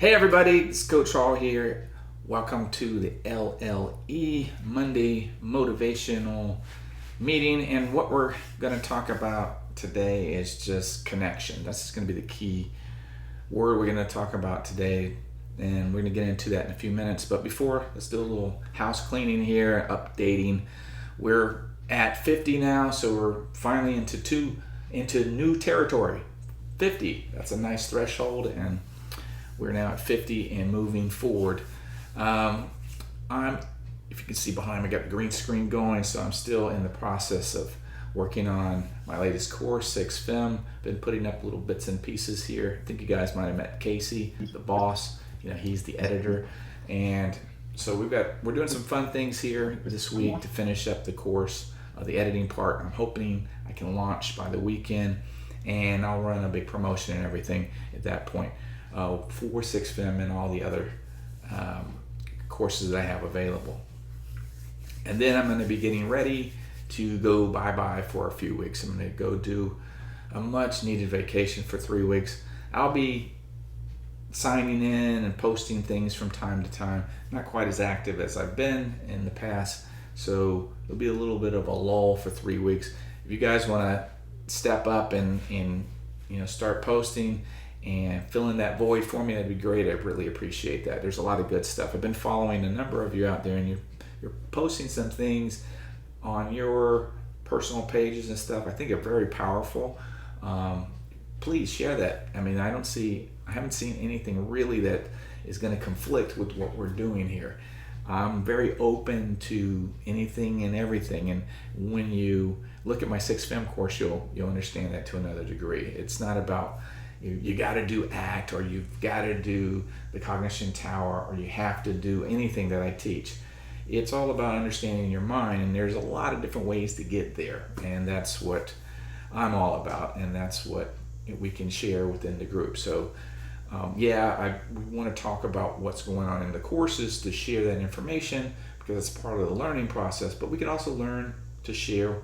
Hey everybody, it's Coach Hall here. Welcome to the LLE Monday Motivational Meeting. And what we're going to talk about today is just connection. That's just going to be the key word we're going to talk about today. And we're going to get into that in a few minutes. But before, let's do a little house cleaning here, updating. We're at 50 now, so we're finally into new territory. 50, that's a nice threshold, and we're now at 50 and moving forward. If you can see behind me, I got the green screen going, so I'm still in the process of working on my latest course, 6 FEM. Been putting up little bits and pieces here. I think you guys might have met Casey, the boss. He's the editor, and so we're doing some fun things here this week to finish up the course, the editing part. I'm hoping I can launch by the weekend, and I'll run a big promotion and everything at that point. For 6 FEM and all the other courses that I have available. And then I'm going to be getting ready to go bye-bye for a few weeks. I'm going to go do a much needed vacation for 3 weeks. I'll be signing in and posting things from time to time, not quite as active as I've been in the past, so it'll be a little bit of a lull for 3 weeks. If you guys want to step up and start posting and fill in that void for me, that'd be great. I really appreciate that. There's a lot of good stuff. I've been following a number of you out there, and you're posting some things on your personal pages and stuff I think are very powerful. Please share that. I mean, I haven't seen anything really that is going to conflict with what we're doing here. I'm very open to anything and everything, and when you look at my 6 FEM course, you'll understand that to another degree. It's not about you got to do ACT, or you've got to do the Cognition Tower, or you have to do anything that I teach. It's all about understanding your mind, and there's a lot of different ways to get there, and that's what I'm all about, and that's what we can share within the group. So we want to talk about what's going on in the courses to share that information, because it's part of the learning process, but we can also learn to share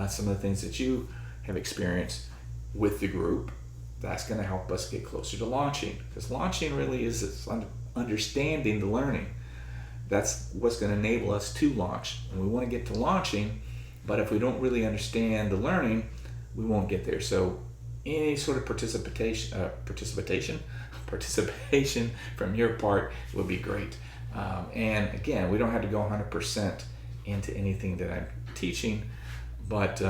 some of the things that you have experienced with the group. That's going to help us get closer to launching, because launching really is understanding the learning. That's what's going to enable us to launch, and we want to get to launching, but if we don't really understand the learning, we won't get there. So any sort of participation from your part will be great. And again, we don't have to go 100% into anything that I'm teaching, but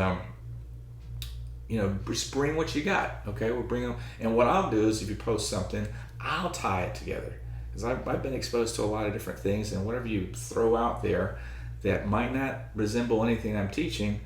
just bring what you got. Okay, we'll bring them. And what I'll do is, if you post something, I'll tie it together, because I've been exposed to a lot of different things, and whatever you throw out there that might not resemble anything I'm teaching,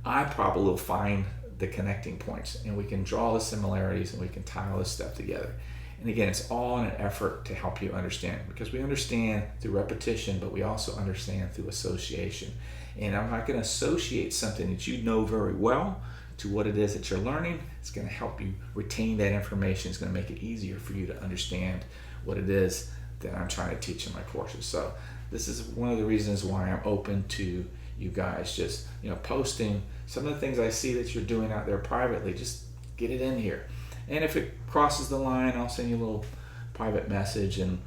I probably will find the connecting points, and we can draw the similarities, and we can tie all this stuff together. And again, it's all in an effort to help you understand, because we understand through repetition, but we also understand through association. And I'm not going to associate something that you know very well to what it is that you're learning. It's going to help you retain that information. It's going to make it easier for you to understand what it is that I'm trying to teach in my courses. So this is one of the reasons why I'm open to you guys just posting some of the things I see that you're doing out there privately. Just get it in here, and if it crosses the line, I'll send you a little private message, and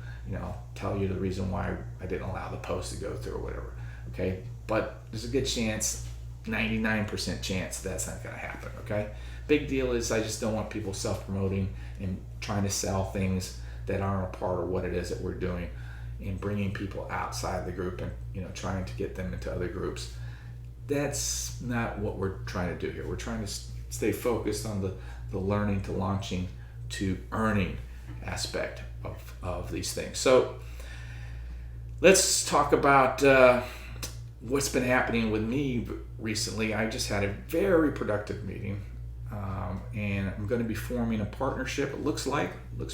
tell you the reason why I didn't allow the post to go through or whatever. Okay, but there's a good chance, 99% chance, that's not going to happen. Okay, big deal is I just don't want people self-promoting and trying to sell things that aren't a part of what it is that we're doing, and bringing people outside the group and trying to get them into other groups. That's not what we're trying to do here. We're trying to stay focused on the learning to launching to earning aspect of these things. So let's talk about what's been happening with me recently. I just had a very productive meeting, and I'm going to be forming a partnership. It looks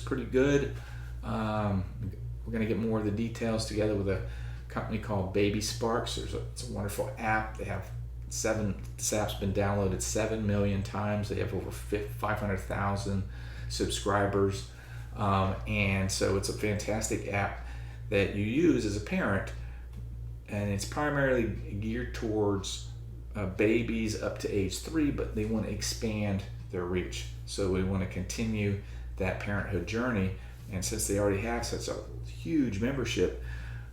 pretty good. We're going to get more of the details together with a company called Baby Sparks. It's a wonderful app. This app's been downloaded 7 million times. They have over 500,000 subscribers, and so it's a fantastic app that you use as a parent, and it's primarily geared towards babies up to age 3, but they want to expand their reach. So we want to continue that parenthood journey And since they already have such a huge membership,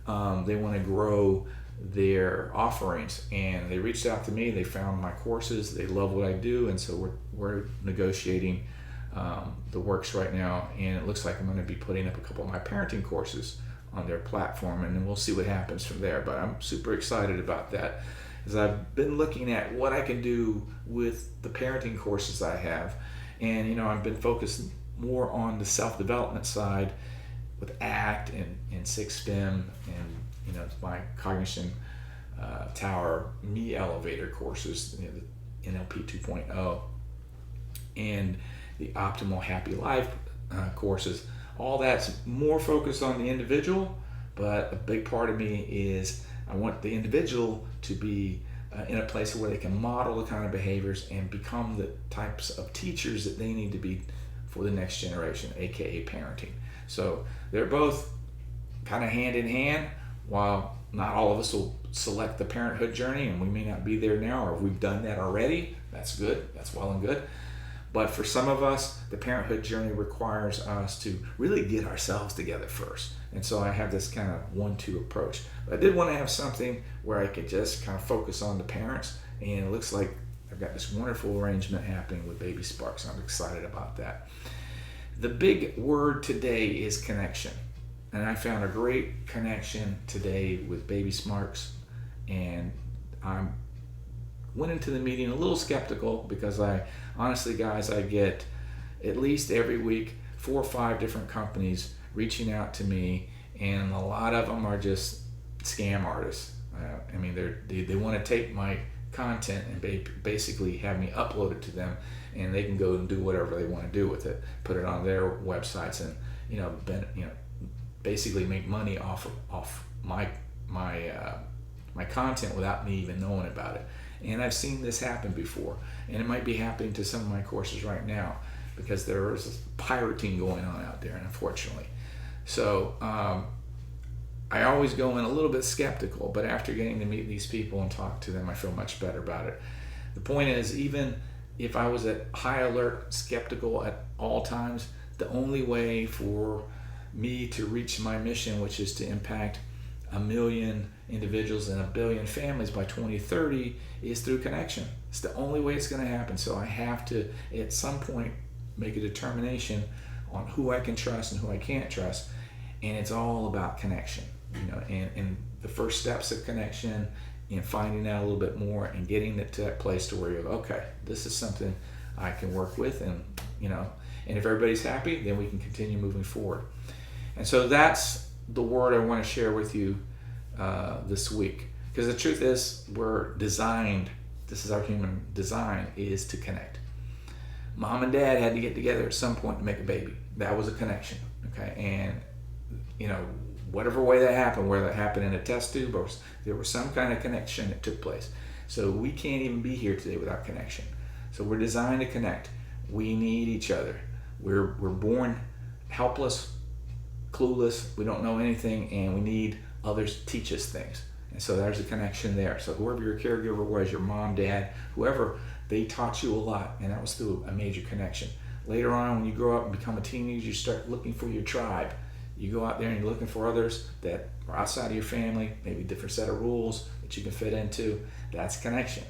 they want to grow their offerings, and they reached out to me. They found my courses, they love what I do, and so we're negotiating the works right now, and it looks like I'm going to be putting up a couple of my parenting courses on their platform, and then we'll see what happens from there. But I'm super excited about that, as I've been looking at what I can do with the parenting courses I have. And I've been focused more on the self-development side with ACT and 6STEM, and my cognition tower, me elevator courses, the NLP 2.0, and the optimal happy life courses. All that's more focused on the individual, but a big part of me is I want the individual to be in a place where they can model the kind of behaviors and become the types of teachers that they need to be for the next generation, aka parenting. So they're both kind of hand in hand. While not all of us will select the parenthood journey, and we may not be there now, or we've done that already, that's good, that's well and good. But for some of us, the parenthood journey requires us to really get ourselves together first. And so I have this kind of 1-2 approach. But I did want to have something where I could just kind of focus on the parents, and it looks like I've got this wonderful arrangement happening with Baby Sparks. I'm excited about that. The big word today is connection. And I found a great connection today with Baby Sparks, and I went into the meeting a little skeptical because honestly, guys, I get at least every week 4 or 5 different companies reaching out to me, and a lot of them are just scam artists. They want to take my content and basically have me upload it to them, and they can go and do whatever they want to do with it, put it on their websites, and basically make money off my content without me even knowing about it. And I've seen this happen before, and it might be happening to some of my courses right now, because there is pirating going on out there, unfortunately. So I always go in a little bit skeptical, but after getting to meet these people and talk to them, I feel much better about it. The point is, even if I was at high alert, skeptical at all times, the only way for me to reach my mission, which is to impact 1 million individuals and 1 billion families by 2030, is through connection. It's the only way it's going to happen. So I have to, at some point, make a determination on who I can trust and who I can't trust. And it's all about connection, and the first steps of connection, and finding out a little bit more and getting it to that place to where you're, okay, this is something I can work with, and and if everybody's happy, then we can continue moving forward. And so that's the word I want to share with you this week. Because the truth is, we're designed, this is our human design, is to connect. Mom and dad had to get together at some point to make a baby. That was a connection, okay? And, whatever way that happened, whether it happened in a test tube or there was some kind of connection that took place. So we can't even be here today without connection. So we're designed to connect. We need each other. We're born helpless, clueless, we don't know anything, and we need others to teach us things. And so there's a connection there. So whoever your caregiver was, your mom, dad, whoever, they taught you a lot, and that was through a major connection. Later on, when you grow up and become a teenager, you start looking for your tribe. You go out there and you're looking for others that are outside of your family, maybe a different set of rules that you can fit into. That's connection.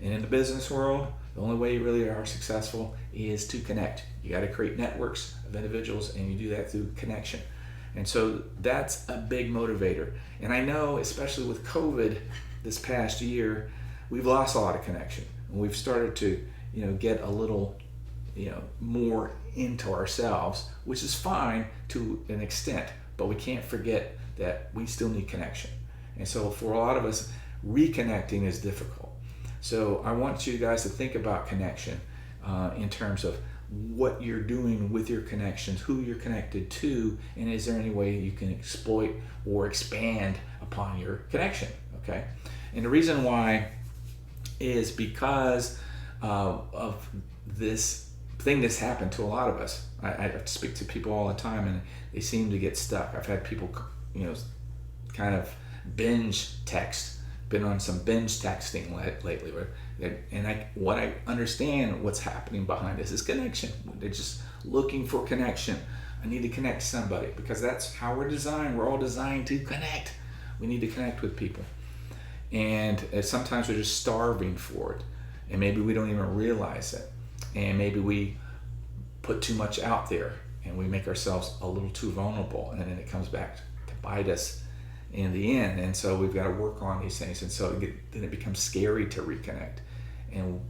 And in the business world, the only way you really are successful is to connect. You got to create networks of individuals, and you do that through connection. And so that's a big motivator. And I know, especially with COVID this past year, we've lost a lot of connection. And we've started to, get a little, more into ourselves, which is fine to an extent, but we can't forget that we still need connection. And so for a lot of us, reconnecting is difficult. So I want you guys to think about connection in terms of what you're doing with your connections, who you're connected to, and is there any way you can exploit or expand upon your connection, okay? And the reason why is because of this thing that's happened to a lot of us. I speak to people all the time, and they seem to get stuck. I've had people, kind of binge text, been on some binge texting lately, and what I understand what's happening behind this is connection. They're just looking for connection, I need to connect to somebody, because that's how we're designed. We're all designed to connect. We need to connect with people. And sometimes we're just starving for it. And maybe we don't even realize it. And maybe we put too much out there and we make ourselves a little too vulnerable. And then it comes back to bite us in the end. And so we've got to work on these things. And so then it becomes scary to reconnect. And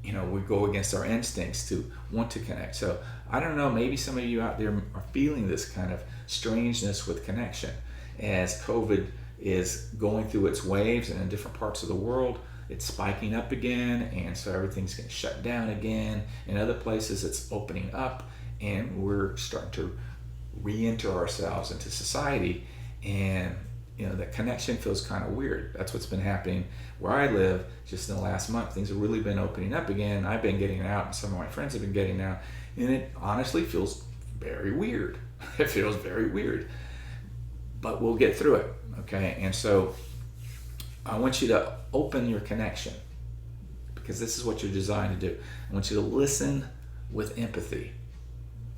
we go against our instincts to want to connect. So I don't know, maybe some of you out there are feeling this kind of strangeness with connection as COVID is going through its waves, and in different parts of the world it's spiking up again, and so everything's getting shut down again. In other places it's opening up, and we're starting to re-enter ourselves into society, and that connection feels kind of weird. That's what's been happening where I live. Just in the last month, things have really been opening up again. I've been getting out, and some of my friends have been getting out, and it honestly feels very weird. It feels very weird, but we'll get through it, okay? And so I want you to open your connection, because this is what you're designed to do. I want you to listen with empathy,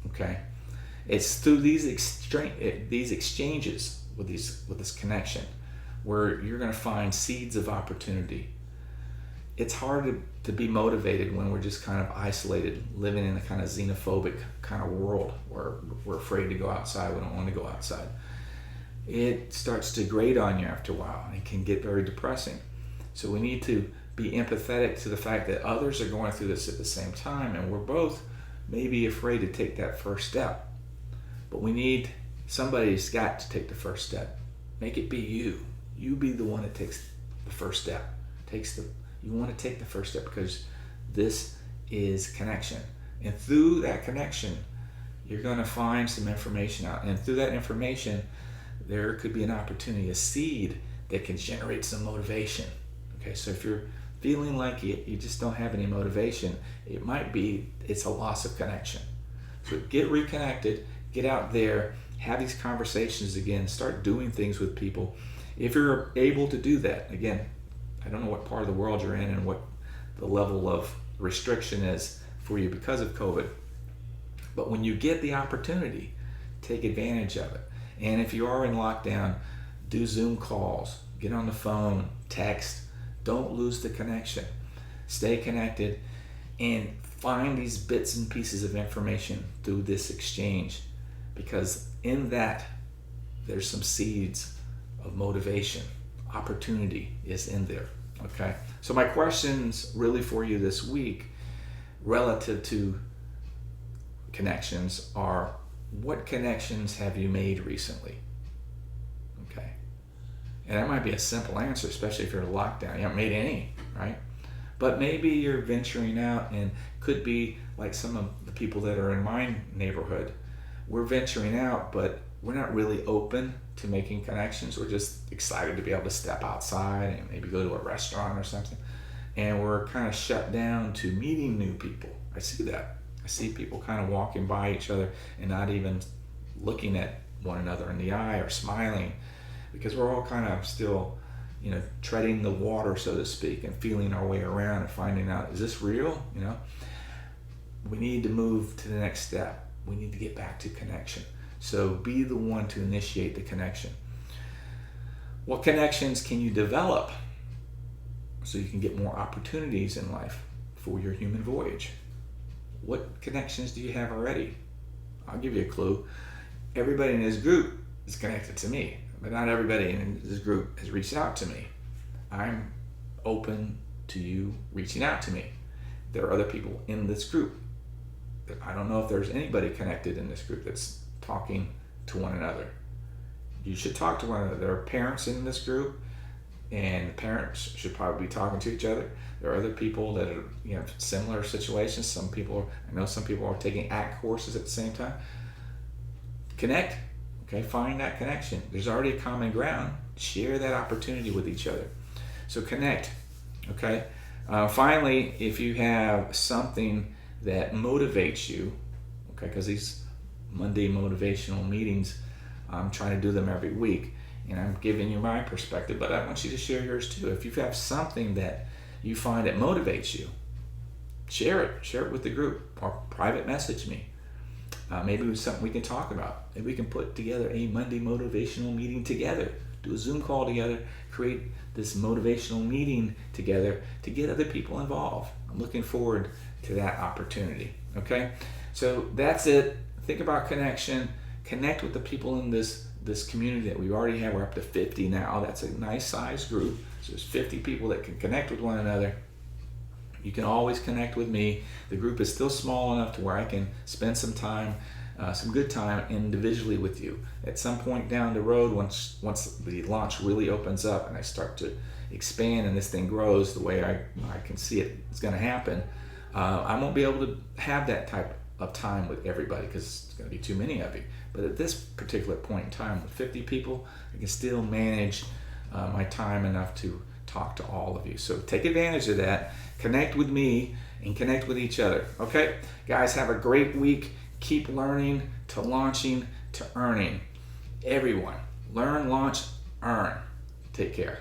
okay? It's through these exchanges with this connection where you're going to find seeds of opportunity. It's hard to be motivated when we're just kind of isolated, living in a kind of xenophobic kind of world where we're afraid to go outside. We don't want to go outside. It starts to grate on you after a while, and it can get very depressing. So we need to be empathetic to the fact that others are going through this at the same time, and we're both maybe afraid to take that first step. But we need somebody's got to take the first step. Make it be you. You be the one that takes the first step. You want to take the first step, because this is connection. And through that connection, you're going to find some information out. And through that information, there could be an opportunity, a seed that can generate some motivation. Okay, so if you're feeling like you just don't have any motivation, it might be it's a loss of connection. So get reconnected, get out there, have these conversations again, start doing things with people. If you're able to do that, again, I don't know what part of the world you're in and what the level of restriction is for you because of COVID, but when you get the opportunity, take advantage of it. And if you are in lockdown, do Zoom calls, get on the phone, text. Don't lose the connection. Stay connected and find these bits and pieces of information through this exchange, because in that there's some seeds of motivation. Opportunity is in there. Okay, so my questions really for you this week relative to connections are: what connections have you made recently? Okay, and that might be a simple answer, especially if you're in lockdown. You haven't made any, right? But maybe you're venturing out, and could be like some of the people that are in my neighborhood. We're venturing out, but we're not really open to making connections. We're just excited to be able to step outside and maybe go to a restaurant or something. And we're kind of shut down to meeting new people. I see that. I see people kind of walking by each other and not even looking at one another in the eye or smiling, because we're all kind of still, treading the water, so to speak, and feeling our way around and finding out, is this real? We need to move to the next step. We need to get back to connection. So be the one to initiate the connection. What connections can you develop so you can get more opportunities in life for your human voyage? What connections do you have already? I'll give you a clue. Everybody in this group is connected to me, but not everybody in this group has reached out to me. I'm open to you reaching out to me. There are other people in this group. I don't know if there's anybody connected in this group that's talking to one another. You should talk to one another. There are parents in this group, and the parents should probably be talking to each other. There are other people that are, similar situations. I know some people are taking ACT courses at the same time. Connect, okay? Find that connection. There's already a common ground. Share that opportunity with each other. So connect, okay? Finally, if you have something that motivates you, okay, because these Monday motivational meetings, I'm trying to do them every week, and I'm giving you my perspective, but I want you to share yours too. If you have something that you find that motivates you, share it with the group or private message me. Maybe it's something we can talk about. Maybe we can put together a Monday motivational meeting together, do a Zoom call together, create this motivational meeting together to get other people involved. I'm looking forward to that opportunity. Okay, so that's it. Think about connection. Connect with the people in this community that we already have. We're up to 50 now. That's a nice size group. So there's 50 people that can connect with one another. You can always connect with me. The group is still small enough to where I can spend some time, some good time individually with you. At some point down the road, once the launch really opens up and I start to expand and this thing grows the way I can see it's going to happen, I won't be able to have that type of time with everybody because it's going to be too many of you. But at this particular point in time, with 50 people, I can still manage my time enough to talk to all of you. So take advantage of that. Connect with me and connect with each other. Okay, guys, have a great week. Keep learning to launching to earning. Everyone, learn, launch, earn. Take care.